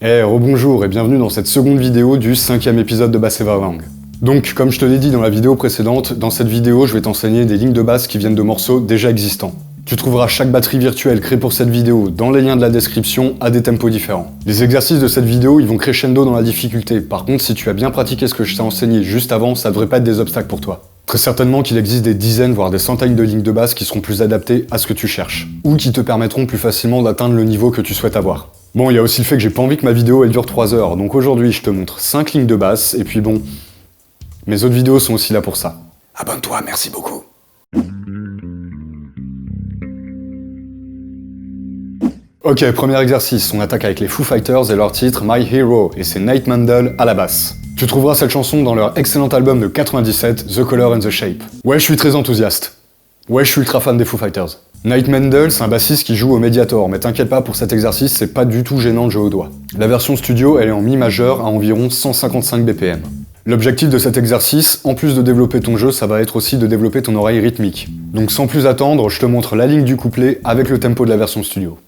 Rebonjour et bienvenue dans cette seconde vidéo du 5e épisode de Bass Everlang. Donc, comme je te l'ai dit dans la vidéo précédente, dans cette vidéo, je vais t'enseigner des lignes de basse qui viennent de morceaux déjà existants. Tu trouveras chaque batterie virtuelle créée pour cette vidéo dans les liens de la description à des tempos différents. Les exercices de cette vidéo, ils vont crescendo dans la difficulté. Par contre, si tu as bien pratiqué ce que je t'ai enseigné juste avant, ça devrait pas être des obstacles pour toi. Très certainement qu'il existe des dizaines, voire des centaines de lignes de basse qui seront plus adaptées à ce que tu cherches, ou qui te permettront plus facilement d'atteindre le niveau que tu souhaites avoir. Bon, il y a aussi le fait que j'ai pas envie que ma vidéo elle dure 3 heures, donc aujourd'hui je te montre 5 lignes de basse, et puis bon, mes autres vidéos sont aussi là pour ça. Abonne-toi, merci beaucoup. Ok, premier exercice, on attaque avec les Foo Fighters et leur titre My Hero, et c'est Nate Mendel à la basse. Tu trouveras cette chanson dans leur excellent album de 97, The Color and the Shape. Ouais, je suis très enthousiaste. Ouais, je suis ultra fan des Foo Fighters. Nate Mendel, c'est un bassiste qui joue au Mediator, mais t'inquiète pas, pour cet exercice, c'est pas du tout gênant de jouer au doigt. La version studio, elle est en mi majeur à environ 155 BPM. L'objectif de cet exercice, en plus de développer ton jeu, ça va être aussi de développer ton oreille rythmique. Donc sans plus attendre, je te montre la ligne du couplet avec le tempo de la version studio.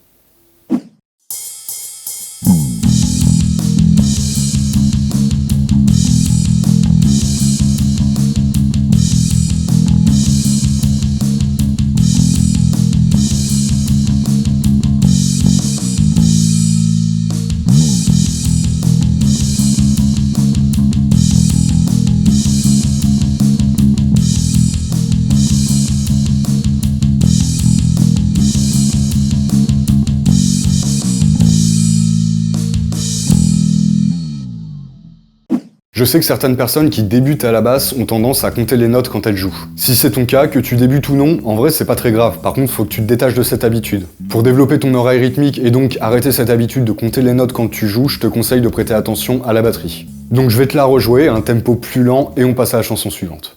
Je sais que certaines personnes qui débutent à la basse ont tendance à compter les notes quand elles jouent. Si c'est ton cas, que tu débutes ou non, en vrai c'est pas très grave, par contre faut que tu te détaches de cette habitude. Pour développer ton oreille rythmique et donc arrêter cette habitude de compter les notes quand tu joues, je te conseille de prêter attention à la batterie. Donc je vais te la rejouer à un tempo plus lent et on passe à la chanson suivante.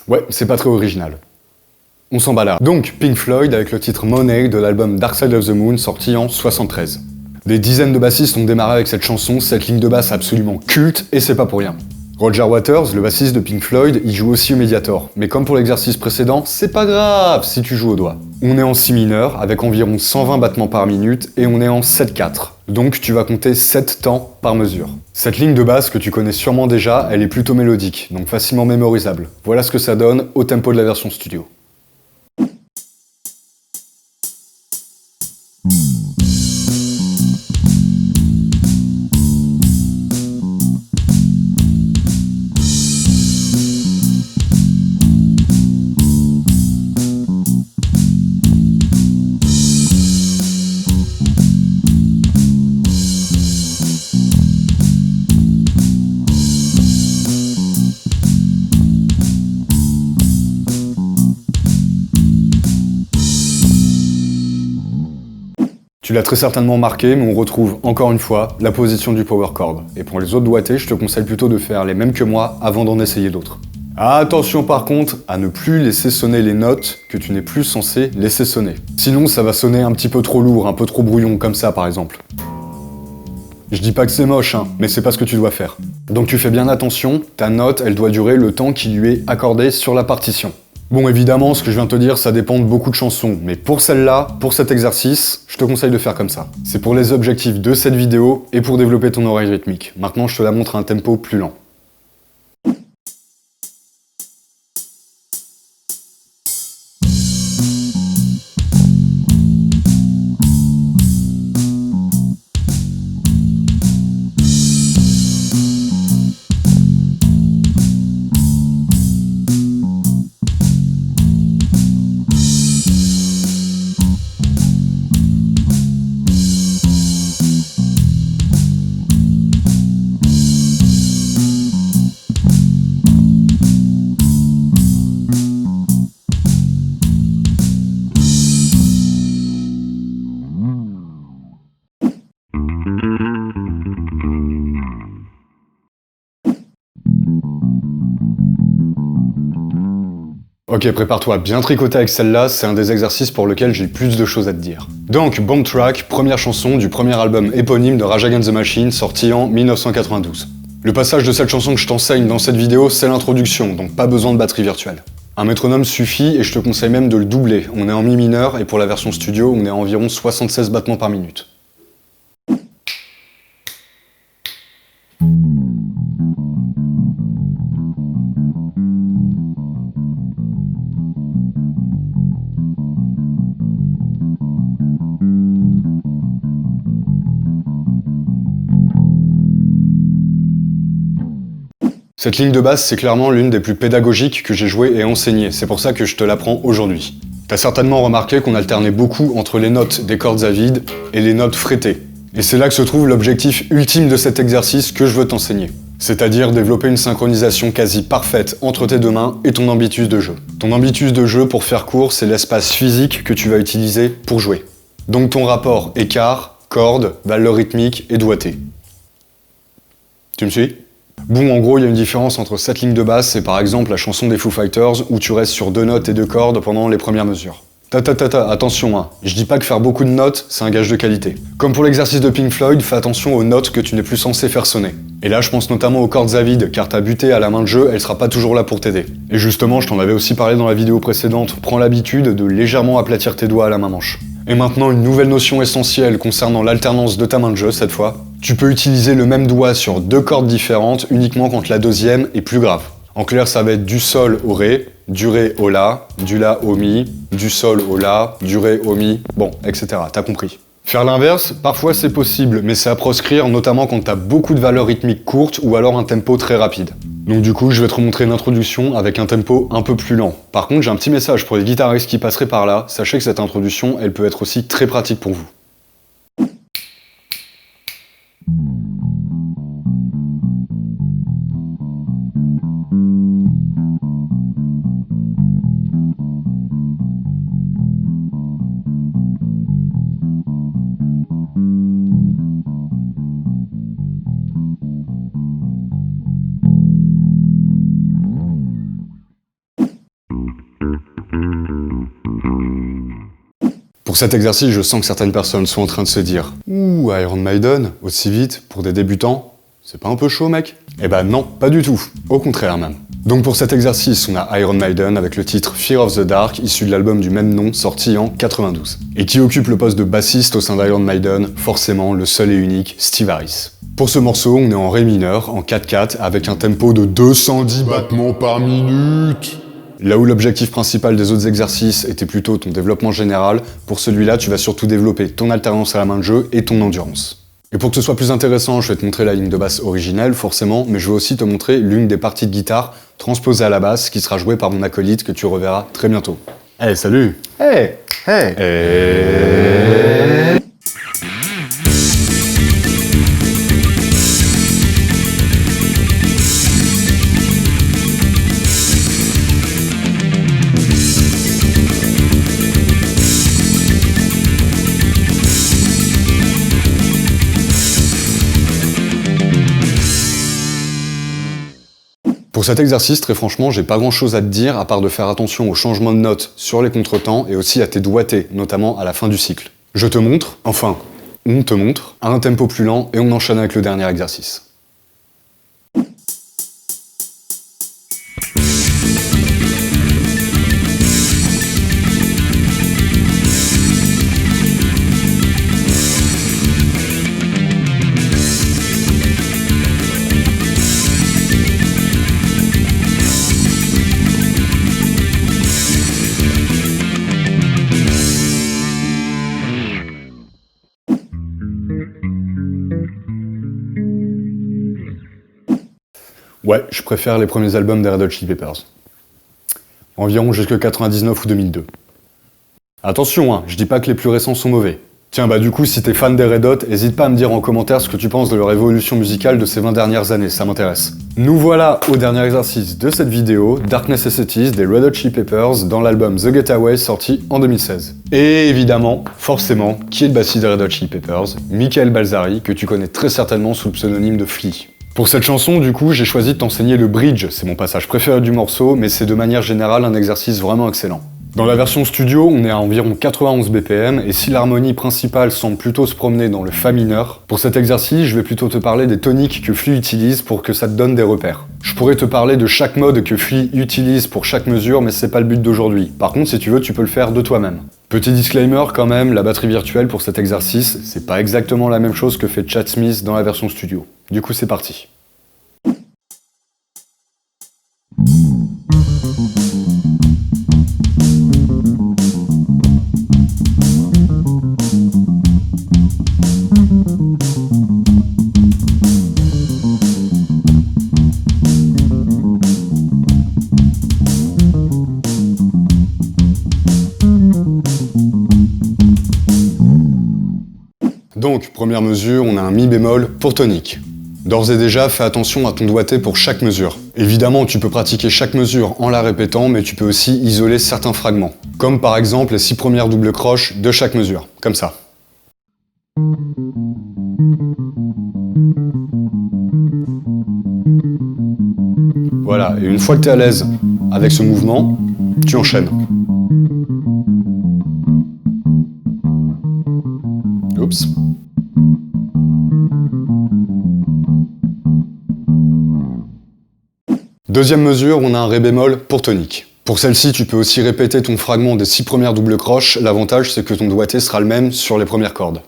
Ouais, c'est pas très original. On s'en bat là. Donc, Pink Floyd avec le titre Money de l'album Dark Side of the Moon sorti en 73. Des dizaines de bassistes ont démarré avec cette chanson, cette ligne de basse absolument culte, et c'est pas pour rien. Roger Waters, le bassiste de Pink Floyd, il joue aussi au Mediator. Mais comme pour l'exercice précédent, c'est pas grave si tu joues au doigt. On est en si mineur, avec environ 120 battements par minute, et on est en 7/4. Donc tu vas compter 7 temps par mesure. Cette ligne de basse que tu connais sûrement déjà, elle est plutôt mélodique, donc facilement mémorisable. Voilà ce que ça donne au tempo de la version studio. Tu l'as très certainement marqué, mais on retrouve encore une fois la position du power chord. Et pour les autres doigtés, je te conseille plutôt de faire les mêmes que moi avant d'en essayer d'autres. Attention par contre à ne plus laisser sonner les notes que tu n'es plus censé laisser sonner. Sinon ça va sonner un petit peu trop lourd, un peu trop brouillon comme ça par exemple. Je dis pas que c'est moche, hein, mais c'est pas ce que tu dois faire. Donc tu fais bien attention, ta note elle doit durer le temps qui lui est accordé sur la partition. Bon, évidemment, ce que je viens de te dire, ça dépend de beaucoup de chansons, mais pour celle-là, pour cet exercice, je te conseille de faire comme ça. C'est pour les objectifs de cette vidéo et pour développer ton oreille rythmique. Maintenant, je te la montre à un tempo plus lent. Ok, prépare-toi à bien tricoter avec celle-là, c'est un des exercices pour lequel j'ai le plus de choses à te dire. Donc, Bomb Track, première chanson du premier album éponyme de Rage Against the Machine, sorti en 1992. Le passage de cette chanson que je t'enseigne dans cette vidéo, c'est l'introduction, donc pas besoin de batterie virtuelle. Un métronome suffit et je te conseille même de le doubler. On est en mi mineur et pour la version studio, on est à environ 76 battements par minute. Cette ligne de basse, c'est clairement l'une des plus pédagogiques que j'ai jouées et enseignées, c'est pour ça que je te l'apprends aujourd'hui. T'as certainement remarqué qu'on alternait beaucoup entre les notes des cordes à vide et les notes frettées. Et c'est là que se trouve l'objectif ultime de cet exercice que je veux t'enseigner. C'est-à-dire développer une synchronisation quasi parfaite entre tes deux mains et ton ambitus de jeu. Ton ambitus de jeu, pour faire court, c'est l'espace physique que tu vas utiliser pour jouer. Donc ton rapport écart, corde, valeur rythmique et doigté. Tu me suis ? Bon, en gros, il y a une différence entre cette ligne de basse et par exemple la chanson des Foo Fighters où tu restes sur 2 notes et 2 cordes pendant les premières mesures. Attention, hein. Je dis pas que faire beaucoup de notes, c'est un gage de qualité. Comme pour l'exercice de Pink Floyd, fais attention aux notes que tu n'es plus censé faire sonner. Et là, je pense notamment aux cordes à vide, car ta butée à la main de jeu, elle sera pas toujours là pour t'aider. Et justement, je t'en avais aussi parlé dans la vidéo précédente, prends l'habitude de légèrement aplatir tes doigts à la main manche. Et maintenant, une nouvelle notion essentielle concernant l'alternance de ta main de jeu cette fois. Tu peux utiliser le même doigt sur 2 cordes différentes uniquement quand la deuxième est plus grave. En clair, ça va être du sol au ré, du ré au la, du la au mi, du sol au la, du ré au mi, bon, etc. T'as compris. Faire l'inverse, parfois c'est possible, mais c'est à proscrire, notamment quand t'as beaucoup de valeurs rythmiques courtes ou alors un tempo très rapide. Donc du coup, je vais te remontrer une introduction avec un tempo un peu plus lent. Par contre, j'ai un petit message pour les guitaristes qui passeraient par là, sachez que cette introduction, elle peut être aussi très pratique pour vous. Pour cet exercice, je sens que certaines personnes sont en train de se dire « Ouh, Iron Maiden, aussi vite, pour des débutants, c'est pas un peu chaud, mec ?» Eh ben non, pas du tout, au contraire même. Donc pour cet exercice, on a Iron Maiden avec le titre Fear of the Dark, issu de l'album du même nom, sorti en 92. Et qui occupe le poste de bassiste au sein d'Iron Maiden, forcément le seul et unique Steve Harris. Pour ce morceau, on est en ré mineur, en 4/4, avec un tempo de 210 battements par minute. Là où l'objectif principal des autres exercices était plutôt ton développement général, pour celui-là, tu vas surtout développer ton alternance à la main de jeu et ton endurance. Et pour que ce soit plus intéressant, je vais te montrer la ligne de basse originelle, forcément, mais je vais aussi te montrer l'une des parties de guitare transposée à la basse, qui sera jouée par mon acolyte que tu reverras très bientôt. Hey, salut! Hey! Pour cet exercice, très franchement, j'ai pas grand chose à te dire à part de faire attention aux changements de notes sur les contretemps et aussi à tes doigtés, notamment à la fin du cycle. Je te montre, enfin, on te montre, à un tempo plus lent et on enchaîne avec le dernier exercice. Ouais, je préfère les premiers albums des Red Hot Chili Peppers. Environ jusque 99 ou 2002. Attention, hein, je dis pas que les plus récents sont mauvais. Tiens, bah du coup, si t'es fan des Red Hot, hésite pas à me dire en commentaire ce que tu penses de leur évolution musicale de ces 20 dernières années, ça m'intéresse. Nous voilà au dernier exercice de cette vidéo, Dark Necessities des Red Hot Chili Peppers dans l'album The Getaway sorti en 2016. Et évidemment, forcément, qui est le bassiste des Red Hot Chili Peppers? Michael Balzari, que tu connais très certainement sous le pseudonyme de Flea. Pour cette chanson, du coup, j'ai choisi de t'enseigner le bridge, c'est mon passage préféré du morceau, mais c'est de manière générale un exercice vraiment excellent. Dans la version studio, on est à environ 91 BPM, et si l'harmonie principale semble plutôt se promener dans le Fa mineur, pour cet exercice, je vais plutôt te parler des toniques que Flea utilise pour que ça te donne des repères. Je pourrais te parler de chaque mode que Flea utilise pour chaque mesure, mais c'est pas le but d'aujourd'hui. Par contre, si tu veux, tu peux le faire de toi-même. Petit disclaimer quand même, la batterie virtuelle pour cet exercice, c'est pas exactement la même chose que fait Chad Smith dans la version studio. Du coup, c'est parti. Donc, première mesure, on a un mi bémol pour tonique. D'ores et déjà, fais attention à ton doigté pour chaque mesure. Évidemment, tu peux pratiquer chaque mesure en la répétant, mais tu peux aussi isoler certains fragments. Comme par exemple les 6 premières doubles croches de chaque mesure, comme ça. Voilà, et une fois que tu es à l'aise avec ce mouvement, tu enchaînes. Oups. Deuxième mesure, on a un Ré bémol pour tonique. Pour celle-ci, tu peux aussi répéter ton fragment des 6 premières doubles croches. L'avantage, c'est que ton doigté sera le même sur les premières cordes.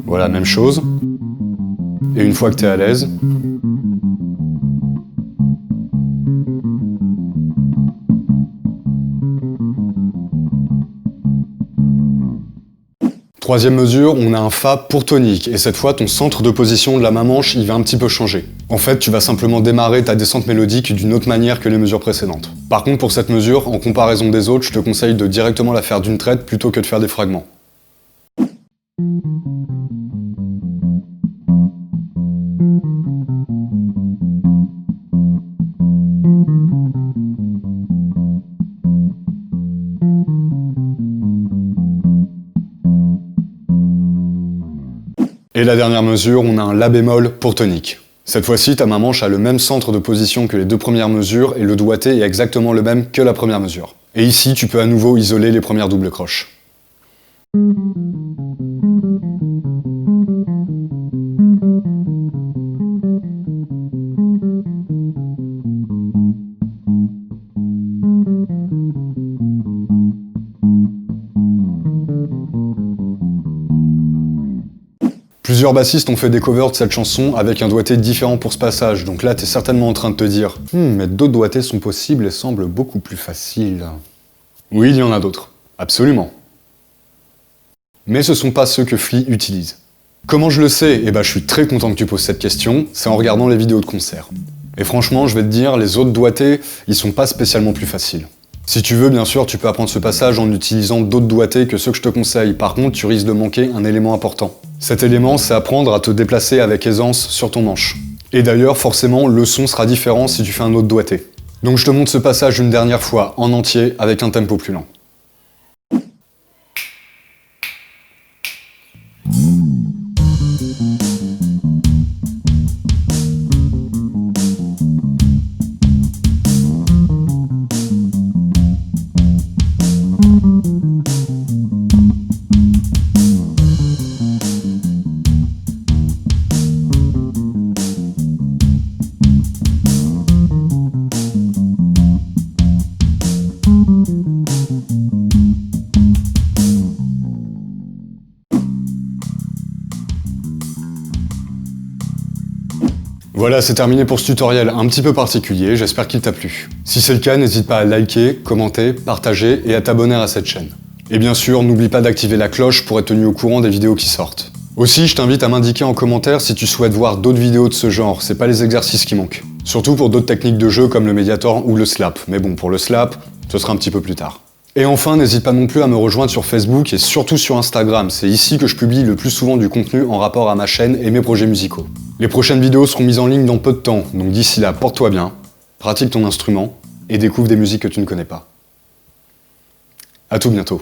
Voilà, même chose. Et une fois que tu es à l'aise, troisième mesure, on a un Fa pour tonique, et cette fois ton centre de position de la main manche il va un petit peu changer. En fait, tu vas simplement démarrer ta descente mélodique d'une autre manière que les mesures précédentes. Par contre, pour cette mesure, en comparaison des autres, je te conseille de directement la faire d'une traite plutôt que de faire des fragments. Et la dernière mesure, on a un La bémol pour tonique. Cette fois-ci, ta main manche a le même centre de position que les deux premières mesures et le doigté est exactement le même que la première mesure. Et ici, tu peux à nouveau isoler les premières doubles croches. Plusieurs bassistes ont fait des covers de cette chanson avec un doigté différent pour ce passage, donc là t'es certainement en train de te dire « mais d'autres doigtés sont possibles et semblent beaucoup plus faciles. » Oui, il y en a d'autres, absolument. Mais ce sont pas ceux que Flea utilise. Comment je le sais? Eh ben je suis très content que tu poses cette question, c'est en regardant les vidéos de concert. Et franchement, je vais te dire, les autres doigtés, ils sont pas spécialement plus faciles. Si tu veux, bien sûr, tu peux apprendre ce passage en utilisant d'autres doigtés que ceux que je te conseille. Par contre, tu risques de manquer un élément important. Cet élément, c'est apprendre à te déplacer avec aisance sur ton manche. Et d'ailleurs, forcément, le son sera différent si tu fais un autre doigté. Donc je te montre ce passage une dernière fois, en entier, avec un tempo plus lent. Voilà, c'est terminé pour ce tutoriel un petit peu particulier, j'espère qu'il t'a plu. Si c'est le cas, n'hésite pas à liker, commenter, partager et à t'abonner à cette chaîne. Et bien sûr, n'oublie pas d'activer la cloche pour être tenu au courant des vidéos qui sortent. Aussi, je t'invite à m'indiquer en commentaire si tu souhaites voir d'autres vidéos de ce genre, c'est pas les exercices qui manquent. Surtout pour d'autres techniques de jeu comme le Mediator ou le slap, mais bon, pour le slap, ce sera un petit peu plus tard. Et enfin, n'hésite pas non plus à me rejoindre sur Facebook et surtout sur Instagram, c'est ici que je publie le plus souvent du contenu en rapport à ma chaîne et mes projets musicaux. Les prochaines vidéos seront mises en ligne dans peu de temps, donc d'ici là, porte-toi bien, pratique ton instrument et découvre des musiques que tu ne connais pas. À tout bientôt.